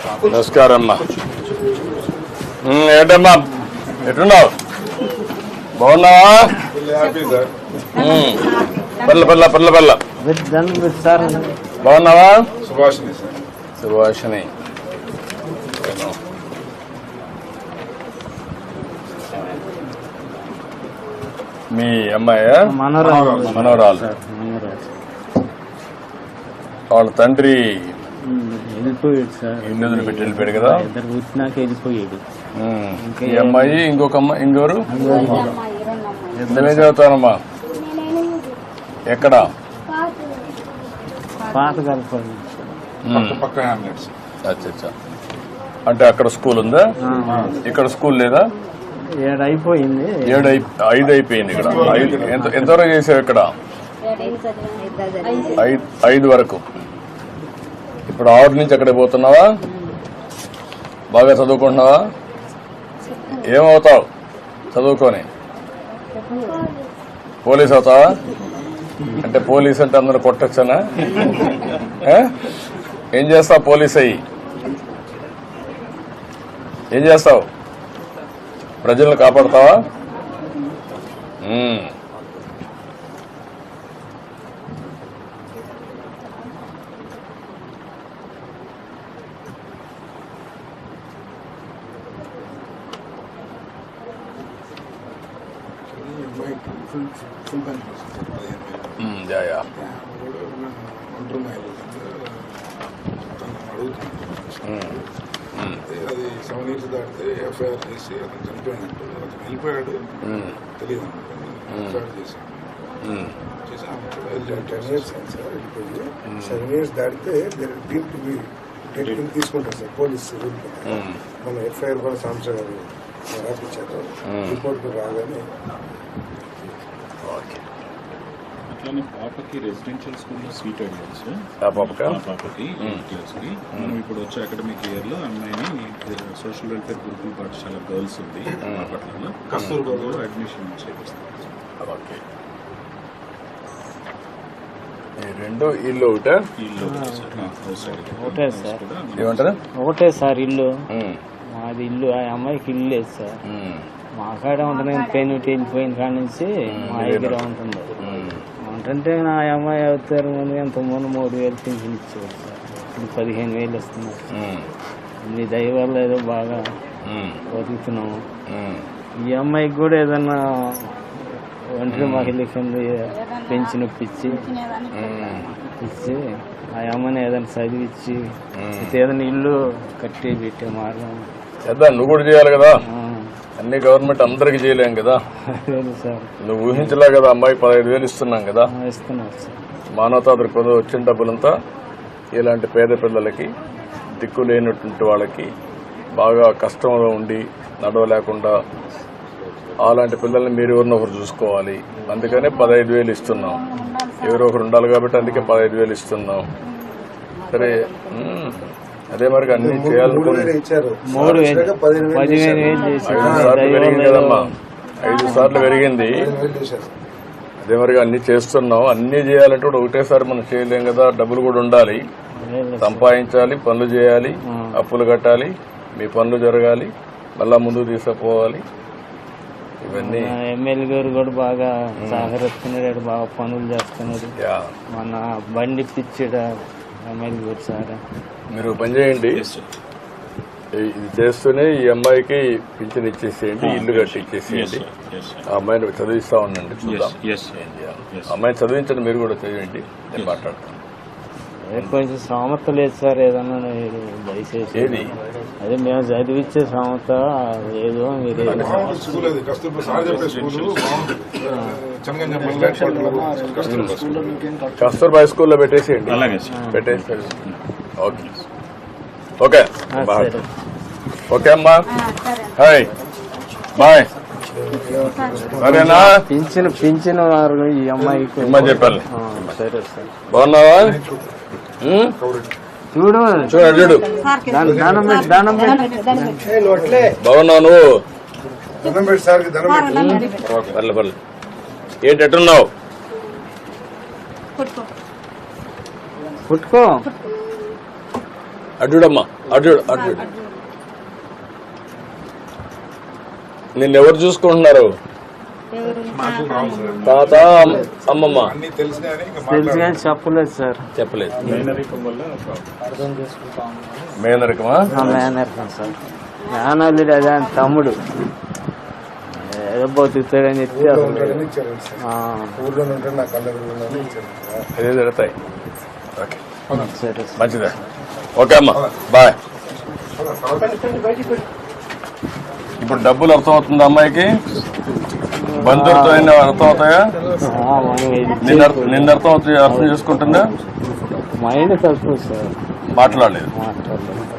నమస్కారం అమ్మా. ఏంటమ్మా ఎట్టున్నావు? బాగున్నావా? పర్ల బాగున్నావా? సుభాషిణి మీ అమ్మాయి మనోరాలు. వాళ్ళ తండ్రి వెళ్ళిపోయాడు సార్. ఇల్లు వదిలిపెట్టి వెళ్ళిపోయాడు కదా. ఇద్దరు వచ్చినాక వెళ్ళిపోయాడు. ఈ అమ్మాయి ఇంకొక అమ్మాయి ఇంకోరు ఎంతమే చదువుతానమ్మా? ఎక్కడ? పాత కలపండి. అచ్చా. అంటే అక్కడ స్కూల్ ఉందా? ఇక్కడ స్కూల్ లేదా? 7 అయిపోయింది. 5 అయిపోయింది. ఇక్కడ ఎంతవరకు చేసావు? ఇక్కడ 5 వరకు. ఇప్పుడు 6 నుంచి అక్కడికి పోతున్నావా? బాగా చదువుకుంటున్నావా? ఏమవుతావు చదువుకొని? పోలీస్ అవుతావా? అంటే పోలీస్ అంటే అందరూ కొట్టచ్చనా? ఏం చేస్తావు పోలీస్ అయ్యి? ఏం చేస్తావు? ప్రజలను కాపాడతావా? అది 7 years దాటితే ఎఫ్ఐఆర్ చేసి అతను చనిపోయినట్టు అతను వెళ్ళిపోయాడు తెలియదు. ఎఫ్ఐఆర్ చేశాను 10 years సార్ వెళ్ళిపోయి 7 years దాటితే తీసుకుంటారు సార్ పోలీసు రూల్. మన ఎఫ్ఐఆర్ కూడా సంవత్సరం గారు రాపించారు. రిపోర్ట్ రాగానే అట్లానే పాపకి రెసిడెన్షియల్ స్కూల్లో సీట్ అడిగారు సార్. పాపకి మనం ఇప్పుడు వచ్చే అకాడమిక్ ఇయర్ లో అమ్మాయిని సోషల్ వెల్ఫేర్ గురుకుల పాఠశాల గర్ల్స్ ఉంది బాపట్లలో కస్తూర్బాలో అడ్మిషన్ చేపిస్తాం. రెండు ఇల్లు ఒకటే సార్ ఇల్లు. మాది ఇల్లు. ఆ అమ్మాయికి ఇల్లు లేదు సార్. మా కాడ ఉంటుంది. పెయిన్ వెళ్ళిపోయిన కాడ నుంచి మా దగ్గర ఉంటుంది. అంటే నా అమ్మాయి అవుతారు ముందు ఎంత ముందు 3,000 పింఛన్ ఇచ్చేవారు సార్. ఇప్పుడు 15,000 వస్తున్నారు. మీ దయ వల్ల ఏదో బాగా బతుకుతున్నాము. ఈ అమ్మాయికి కూడా ఏదన్నా ఒంటరి మహిళ కింద పెన్షన్ ఇప్పించి ఆ అమ్మని ఏదైనా చదివించి ఏదైనా ఇల్లు కట్టి పెట్టే మార్గం నువ్వు కూడా చేయాలి కదా. అన్ని గవర్నమెంట్ అందరికి చేయలేం కదా. నువ్వు ఊహించలే కదా. అమ్మాయికి 15,000 ఇస్తున్నాం కదా. మానవతా దృక్పథం వచ్చిన డబ్బులంతా ఇలాంటి పేద పిల్లలకి, దిక్కు లేనటువంటి వాళ్ళకి, బాగా కష్టంలో ఉండి నడవలేకుండా అలాంటి పిల్లల్ని మీరు ఎవరినో ఒకరు చూసుకోవాలి. అందుకనే 15,000 ఇస్తున్నాం. ఎవరో ఒకరు ఉండాలి కాబట్టి అందుకే 15,000 ఇస్తున్నాం. సరే అదే మరి అన్ని చేయాలనుకుని 5 సార్లు పెరిగింది కదమ్మా. 5 సార్లు పెరిగింది. అదే మరి అన్ని చేస్తున్నాం. అన్ని చేయాలంటే కూడా ఒకటేసారి మనం చేయలేం కదా. డబ్బులు కూడా ఉండాలి. సంపాదించాలి, పనులు చేయాలి, అప్పులు కట్టాలి, మీ పనులు జరగాలి, మళ్ళా ముందుకు తీసుకుపోవాలి. ఇవన్నీ ఎమ్మెల్యే గారు కూడా బాగా సహకరిస్తున్నాడు. బాగా పనులు చేస్తున్నాడు. మన బండి పిచ్చాడు ఎమ్మెల్యే గారు సార్. మీరు పని చేయండి. ఇది చేస్తూనే ఈ అమ్మాయికి పింఛన్ ఇచ్చేసేయండి, ఇల్లు కట్టి ఇచ్చేసేయండి. ఆ అమ్మాయిని చదివిస్తా ఉండండి. చూద్దాం అమ్మాయిని చదివించండి. మీరు కూడా చదివండి. నేను మాట్లాడతాను. కొంచెం సామర్థ్య లేదు సార్. ఏదన్నా దయచేసి అదే మేము చదివించే సామర్థ ఏదో మీరు కస్తూర్బా స్కూల్లో పెట్టేసేయండి. ఓకే ఓకే ఓకే అమ్మా. Hi bye. సరేనా? పింఛన్ ఈ అమ్మాయికి చెప్పాలి. సరే సార్. బాగున్నావా? చూడు చూడు బాగున్నావు నువ్వు? పర్లే ఏంటి ఎట్టున్నావు? పుట్టుకో అడ్డుడమ్మా అడ్డు నిన్నెవరు చూసుకుంటున్నారు? మాటలు రావు సార్. తాత అమ్మమ్మ అన్ని తెలిసినా అని ఇంకా తెలుసు కానీ చెప్పలేదు సార్. చెప్పలేదు. మేనరికం వల్ల మేనరికమా? మేనర్కం సార్. మేనల్లుడు అదే ఆయన తమ్ముడు ఏదో బతుకుతాడని చెప్పి అసలు ఉంటాడని ఇచ్చారు సార్. ఊర్లో ఉంటాడు నా కళ్ళ ఎదురుగుండాలని ఇచ్చారు సార్. అదే జరుగుతాయి. ఓకే సరే సార్. మంచిదే. ఓకే అమ్మా బాయ్. ఇప్పుడు డబ్బులు అర్థమవుతుంది అమ్మాయికి? బంధువులతో అయినా అర్థం అవుతాయా? నిన్న అర్థం చేసుకుంటుందా? మైండ్ తక్కువ సార్. మాట్లాడలేదు. మాట్లాడలేదు.